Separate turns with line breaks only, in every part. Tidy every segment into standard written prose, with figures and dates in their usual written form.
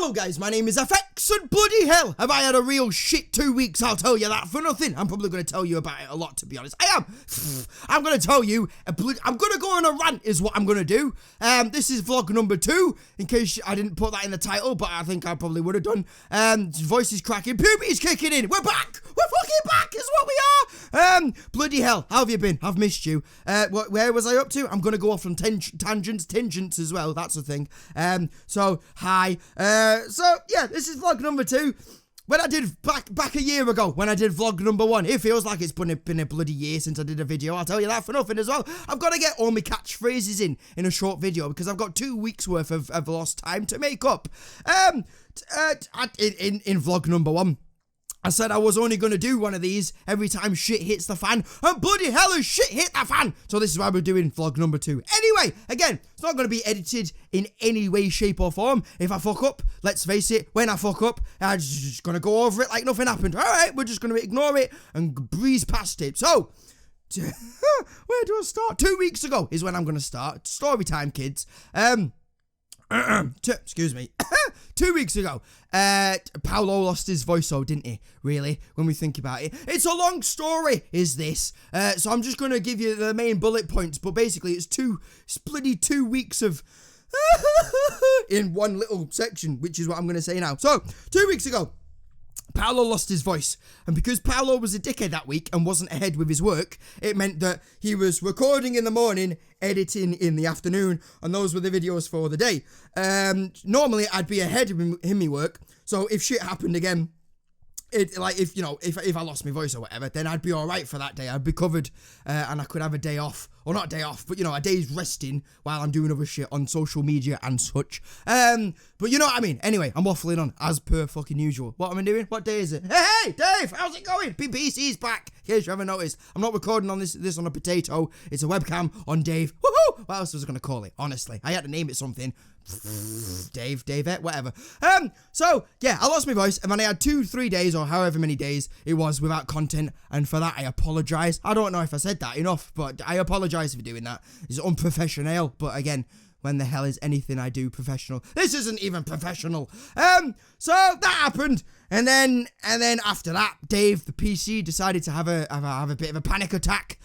Hello guys, my name is FX and bloody hell have I had a real shit 2 weeks, I'll tell you that for nothing. I'm probably going to tell you about it a lot, to be honest. I'm going to tell you, I'm going to go on a rant is what I'm going to do. This is vlog number 2, in case I didn't put that in the title, but I think I probably would have done. Voice is cracking, puberty's kicking in, we're back, we're fucking back is what we are. Bloody hell, how have you been? I've missed you. Where was I up to? I'm going to go off on tangents as well, that's the thing. So, hi. So yeah, this is vlog number 2. When I did back a year ago, when I did vlog number 1, it feels like it's been a bloody year since I did a video. I'll tell you that for nothing as well. I've got to get all my catchphrases in a short video because I've got 2 weeks worth of lost time to make up. In vlog number 1. I said I was only going to do one of these every time shit hits the fan, and bloody hell has shit hit the fan! So this is why we're doing vlog number 2. Anyway, again, it's not going to be edited in any way, shape or form. If I fuck up, let's face it, when I fuck up, I'm just going to go over it like nothing happened. Alright, we're just going to ignore it and breeze past it. So, where do I start? 2 weeks ago is when I'm going to start. Story time, kids. Excuse me. 2 weeks ago, Paolo lost his voice, though, didn't he? Really, when we think about it. It's a long story, is this. So I'm just going to give you the main bullet points, but basically it's bloody 2 weeks of in one little section, which is what I'm going to say now. So, 2 weeks ago, Paolo lost his voice, and because Paolo was a dickhead that week and wasn't ahead with his work, it meant that he was recording in the morning, editing in the afternoon, and those were the videos for the day. Normally I'd be ahead in my work, so if shit happened again, if I lost my voice or whatever, then I'd be alright for that day. I'd be covered, and I could have a day off, or not a day off, but a day's resting while I'm doing other shit on social media and such. But you know what I mean. Anyway, I'm waffling on as per fucking usual. What am I doing? What day is it? Hey, Dave, how's it going? PPC's back. In case you haven't noticed, I'm not recording on this on a potato. It's a webcam on Dave. Woohoo! What else was I gonna call it? Honestly, I had to name it something. Davette, whatever. So yeah, I lost my voice, and then I had 2-3 days, or however many days it was, without content, and for that I apologise. I don't know if I said that enough, but I apologise for doing that. It's unprofessional, but again, when the hell is anything I do professional? This isn't even professional. So that happened, and then after that, Dave, the PC, decided to have a bit of a panic attack.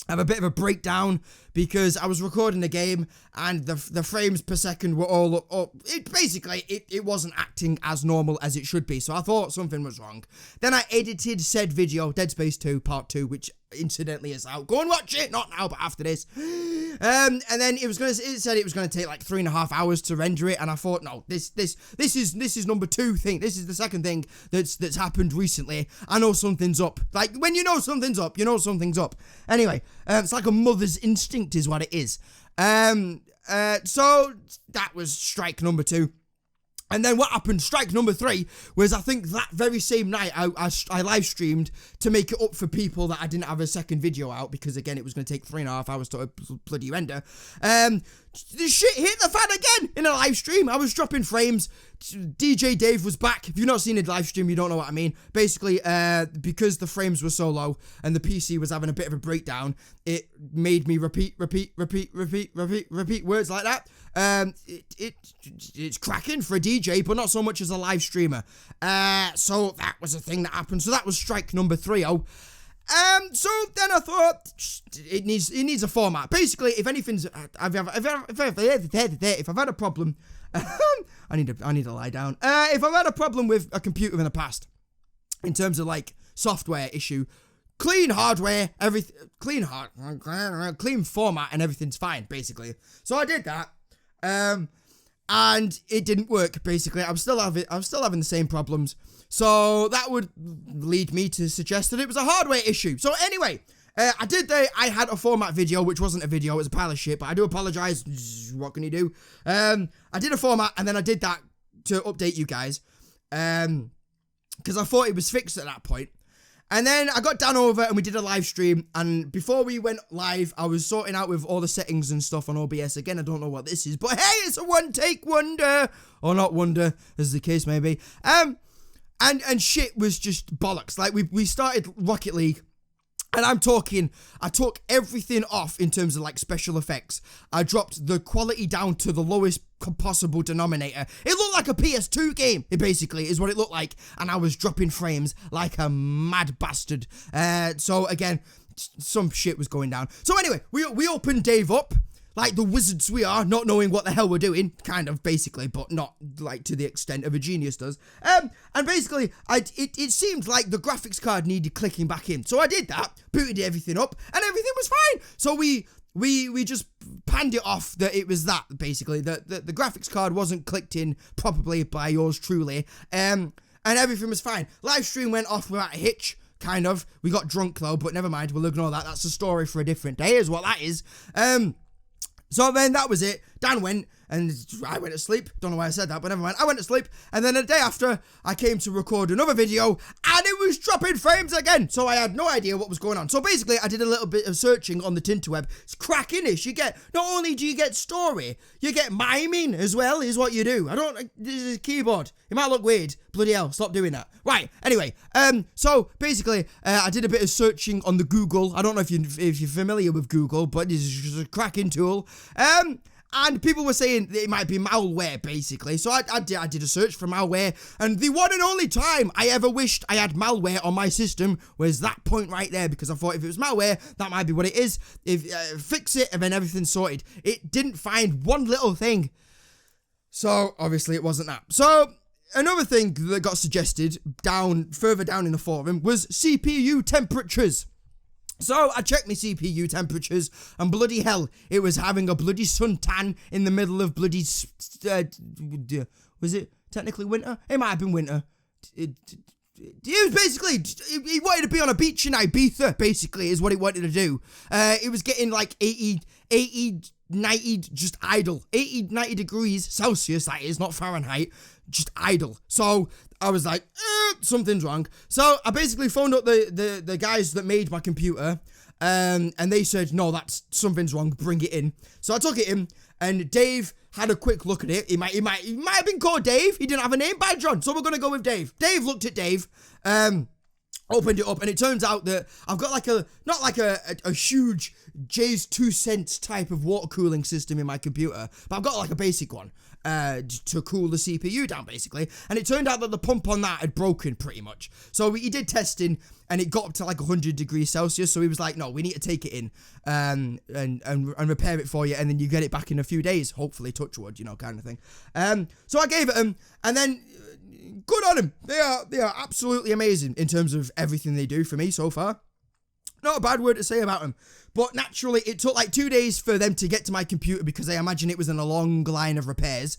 Have a bit of a breakdown because I was recording a game and the frames per second were all up. It wasn't acting as normal as it should be, so I thought something was wrong. Then I edited said video, Dead Space 2 Part 2, which incidentally is out. Go and watch it, not now, but after this. And then it said it was gonna take like 3.5 hours to render it, and I thought, no, this is number 2 thing. This is the second thing that's happened recently. I know something's up. Like when you know something's up, you know something's up. Anyway, it's like a mother's instinct is what it is. So that was strike number 2. And then what happened, strike number 3, was I think that very same night I live streamed to make it up for people that I didn't have a second video out, because again it was going to take 3.5 hours to bloody render. The shit hit the fan again in a live stream. I was dropping frames. DJ Dave was back. If you've not seen a live stream, you don't know what I mean. Basically, because the frames were so low and the PC was having a bit of a breakdown, it made me repeat words like that. It's cracking for a DJ, but not so much as a live streamer. So that was a thing that happened. So that was strike number 3. So then I thought it needs a format. Basically, if anything's, if I've had a problem, I need to lie down. If I've had a problem with a computer in the past, in terms of like software issue, clean hardware, clean format, and everything's fine. Basically, so I did that. And it didn't work, basically. I was still having the same problems. So that would lead me to suggest that it was a hardware issue. So anyway, I had a format video, which wasn't a video, it was a pile of shit, but I do apologise. What can you do? I did a format, and then I did that to update you guys. Because I thought it was fixed at that point. And then I got Dan over and we did a live stream, and before we went live, I was sorting out with all the settings and stuff on OBS. Again, I don't know what this is, but hey, it's a one-take wonder, or not wonder, as the case may be. And shit was just bollocks. Like, we started Rocket League, And I'm talking, I took everything off in terms of like special effects. I dropped the quality down to the lowest possible denominator. It looked like a PS2 game, it basically is what it looked like. And I was dropping frames like a mad bastard. So again, some shit was going down. So anyway, we opened Dave up. Like the wizards we are, not knowing what the hell we're doing, kind of, basically, but not, like, to the extent of a genius does. And basically, it seemed like the graphics card needed clicking back in. So I did that, booted everything up, and everything was fine. So we just panned it off that it was that, basically. The graphics card wasn't clicked in properly by yours truly, and everything was fine. Live stream went off without a hitch. Kind of. We got drunk, though, but never mind, we'll ignore that. That's a story for a different day, is what that is. So then that was it. Dan went, and I went to sleep. Don't know why I said that, but never mind. I went to sleep, and then the day after, I came to record another video, and it was dropping frames again. So I had no idea what was going on. So basically, I did a little bit of searching on the Tinterweb. It's cracking-ish. You get, not only do you get story, you get miming as well, is what you do. This is a keyboard. It might look weird. Bloody hell, stop doing that. Right, anyway, so basically, I did a bit of searching on the Google. I don't know if you're familiar with Google, but it's just a cracking tool. And people were saying that it might be malware, basically. So I did a search for malware, and the one and only time I ever wished I had malware on my system was that point right there, because I thought if it was malware, that might be what it is. If fix it, and then everything's sorted. It didn't find one little thing. So, obviously, it wasn't that. So, another thing that got suggested further down in the forum was CPU temperatures. So, I checked my CPU temperatures, and bloody hell, it was having a bloody suntan in the middle of bloody, was it technically winter? It might have been winter. It was basically, he wanted to be on a beach in Ibiza, basically, is what he wanted to do. It was getting like 80, 90, just idle. 80, 90 degrees Celsius, that is, not Fahrenheit, just idle. So, I was like, something's wrong. So, I basically phoned up the guys that made my computer, and they said, no, something's wrong, bring it in. So, I took it in, and Dave had a quick look at it. He might have been called Dave. He didn't have a name by John, so we're going to go with Dave. Dave looked at Dave, opened it up, and it turns out that I've got like not like a huge Jay's 2 cents type of water cooling system in my computer, but I've got like a basic one to cool the CPU down, basically. And it turned out that the pump on that had broken pretty much. So he did testing, and it got up to like 100 degrees Celsius. So he was like, no, we need to take it in and repair it for you, and then you get it back in a few days, hopefully, touch wood, kind of thing. So I gave it him, and then good on him. They are absolutely amazing in terms of everything they do for me so far. Not a bad word to say about them. But naturally, it took like 2 days for them to get to my computer, because I imagine it was in a long line of repairs.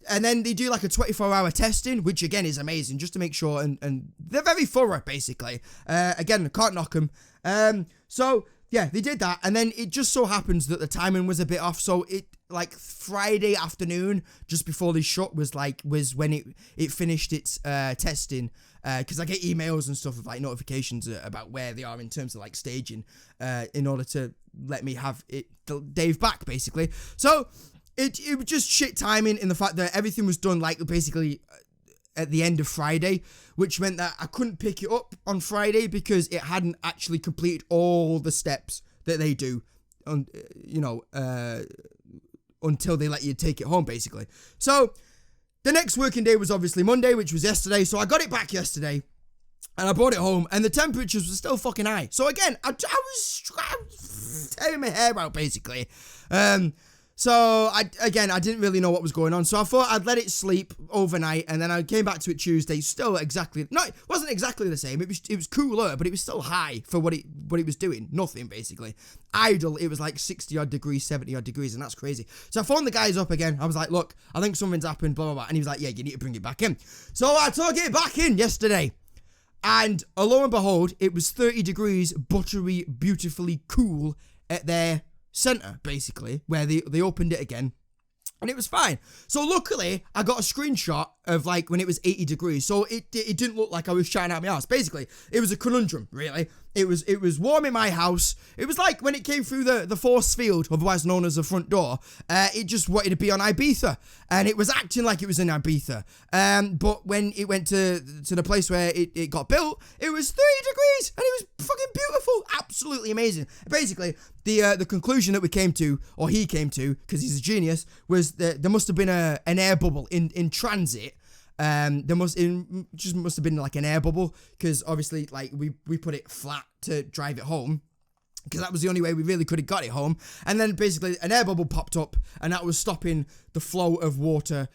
And then they do like a 24-hour testing, which again is amazing, just to make sure, and they're very thorough, basically. Again, I can't knock them. So, yeah, they did that, and then it just so happens that the timing was a bit off, so it, like, Friday afternoon, just before they shut, was when it finished its testing, because I get emails and stuff with, like, notifications about where they are in terms of, like, staging, in order to let me have Dave back, basically. So, it was just shit timing in the fact that everything was done, like, basically at the end of Friday, which meant that I couldn't pick it up on Friday because it hadn't actually completed all the steps that they do, until they let you take it home, basically. So, the next working day was obviously Monday, which was yesterday, so I got it back yesterday, and I brought it home, and the temperatures were still fucking high. So again, I was tearing my hair out, basically. So, I didn't really know what was going on, so I thought I'd let it sleep overnight, and then I came back to it Tuesday, still exactly, no, it wasn't exactly the same, it was cooler, but it was still high for what it was doing, nothing, basically. Idle, it was like 60-odd degrees, 70-odd degrees, and that's crazy. So I phoned the guys up again, I was like, look, I think something's happened, blah, blah, blah, and he was like, yeah, you need to bring it back in. So I took it back in yesterday, and lo and behold, it was 30 degrees, buttery, beautifully cool at their center, basically, where they opened it again, and it was fine. So luckily, I got a screenshot of like when it was 80 degrees, so it didn't look like I was shouting out my ass. Basically, it was a conundrum, really. It was warm in my house. It was like when it came through the force field, otherwise known as the front door. It just wanted to be on Ibiza, and it was acting like it was in Ibiza. But when it went to the place where it got built, it was 30 degrees, and it was fucking beautiful, absolutely amazing. Basically, the conclusion that we came to, or he came to, because he's a genius, was that there must have been an air bubble in transit. There must have been like an air bubble, because obviously like we put it flat to drive it home, because that was the only way we really could have got it home. And then basically an air bubble popped up, and that was stopping the flow of water,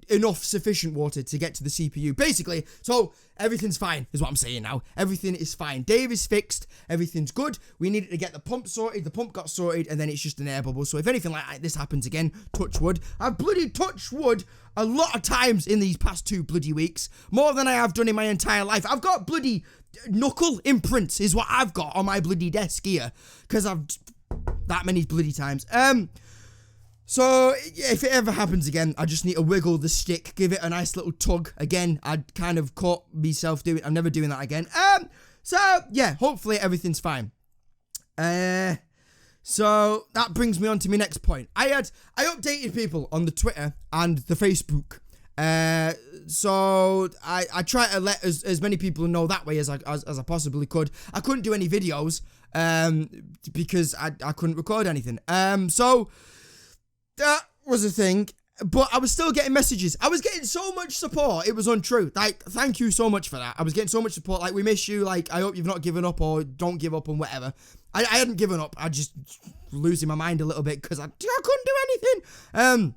enough sufficient water to get to the CPU. Basically, so everything's fine, is what I'm saying now. Everything is fine. Dave is fixed. Everything's good. We needed to get the pump sorted. The pump got sorted, and then it's just an air bubble. So if anything like this happens again, touch wood. I've bloody touched wood a lot of times in these past 2 bloody weeks. More than I have done in my entire life. I've got bloody knuckle imprints is what I've got on my bloody desk here, because I've that many bloody times. So, if it ever happens again, I just need to wiggle the stick, give it a nice little tug. Again, I'd kind of caught myself doing it. I'm never doing that again. So, yeah, hopefully everything's fine. So, that brings me on to my next point. I updated people on the Twitter and the Facebook. So, I try to let as many people know that way as I possibly could. I couldn't do any videos, because I couldn't record anything. So that was a thing, but I was still getting messages. I was getting so much support, it was untrue. Like, thank you so much for that. I was getting so much support, like, we miss you, like, I hope you've not given up, or don't give up, and whatever. I hadn't given up, I just losing my mind a little bit, because I couldn't do anything.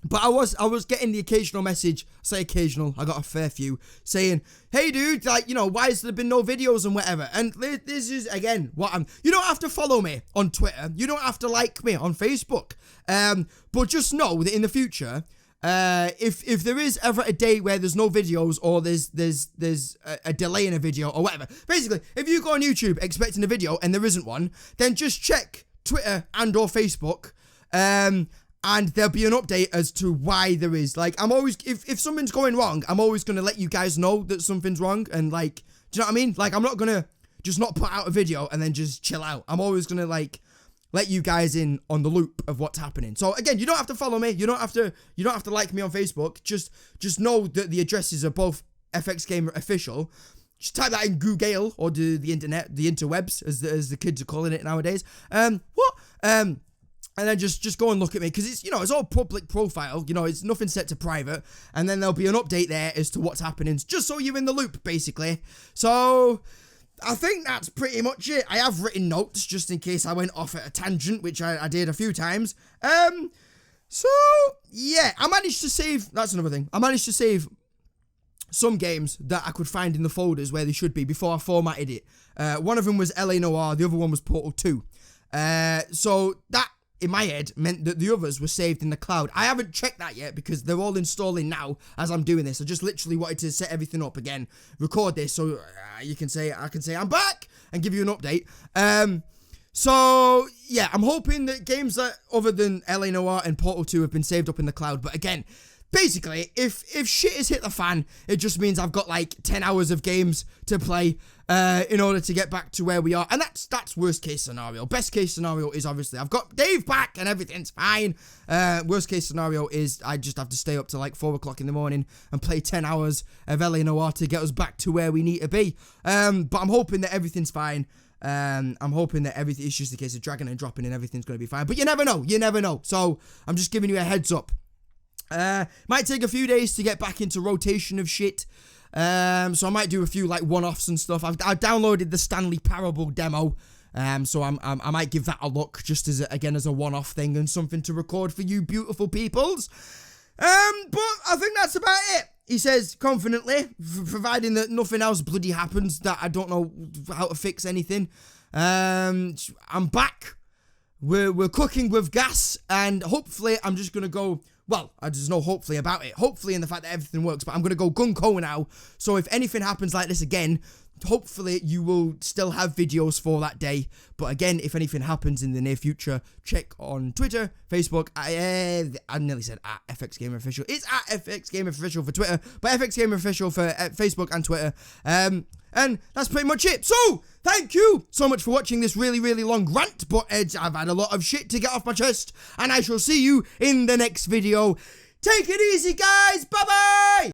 But I was getting the occasional message, say occasional, I got a fair few, saying, hey dude, like, you know, why has there been no videos and whatever? And this is, again, you don't have to follow me on Twitter, you don't have to like me on Facebook, but just know that in the future, if there is ever a day where there's no videos, or there's a delay in a video, or whatever, basically, if you go on YouTube expecting a video and there isn't one, then just check Twitter and or Facebook, and there'll be an update as to why there is. Like, I'm always, if something's going wrong, I'm always going to let you guys know that something's wrong. And like, do you know what I mean? Like, I'm not going to just not put out a video and then just chill out. I'm always going to like, let you guys in on the loop of what's happening. So again, you don't have to follow me. You don't have to like me on Facebook. Just know that the addresses are both FxGamerOfficial. Just type that in Google, or the internet, the interwebs, as the kids are calling it nowadays. And then just go and look at me, because it's, you know, it's all public profile, you know, it's nothing set to private, and then there'll be an update there as to what's happening, just so you're in the loop, basically. So, I think that's pretty much it. I have written notes, just in case I went off at a tangent, which I did a few times. So, yeah, I managed to save, that's another thing, I managed to save some games that I could find in the folders where they should be before I formatted it. One of them was LA Noire, the other one was Portal 2. So, that, in my head, meant that the others were saved in the cloud. I haven't checked that yet, because they're all installing now as I'm doing this. I just literally wanted to set everything up again, record this, so I can say I'm back and give you an update. So yeah, I'm hoping that games that other than LA Noire and Portal 2 have been saved up in the cloud. But again, basically, if shit has hit the fan, it just means I've got like 10 hours of games to play in order to get back to where we are. And that's worst case scenario. Best case scenario is obviously I've got Dave back and everything's fine. Worst case scenario is I just have to stay up to like 4 o'clock in the morning and play 10 hours of LA Noire to get us back to where we need to be. But I'm hoping that everything's fine. I'm hoping that everything is just a case of dragging and dropping and everything's going to be fine. But you never know. So I'm just giving you a heads up. Might take a few days to get back into rotation of shit. So I might do a few like one-offs and stuff. I've downloaded the Stanley Parable demo. So I might give that a look, just as a one-off thing and something to record for you beautiful peoples. But I think that's about it. He says confidently, providing that nothing else bloody happens, that I don't know how to fix anything. I'm back. We're cooking with gas, and hopefully I'm just gonna go. Well, there's no hopefully about it. Hopefully in the fact that everything works, but I'm going to go gung-ho now. So if anything happens like this again, hopefully you will still have videos for that day. But again, if anything happens in the near future, check on Twitter, Facebook. I nearly said at FxGamerOfficial. It's at FxGamerOfficial for Twitter, but FxGamerOfficial for Facebook and Twitter. And that's pretty much it. So, thank you so much for watching this really, really long rant, but I've had a lot of shit to get off my chest, and I shall see you in the next video. Take it easy, guys. Bye-bye.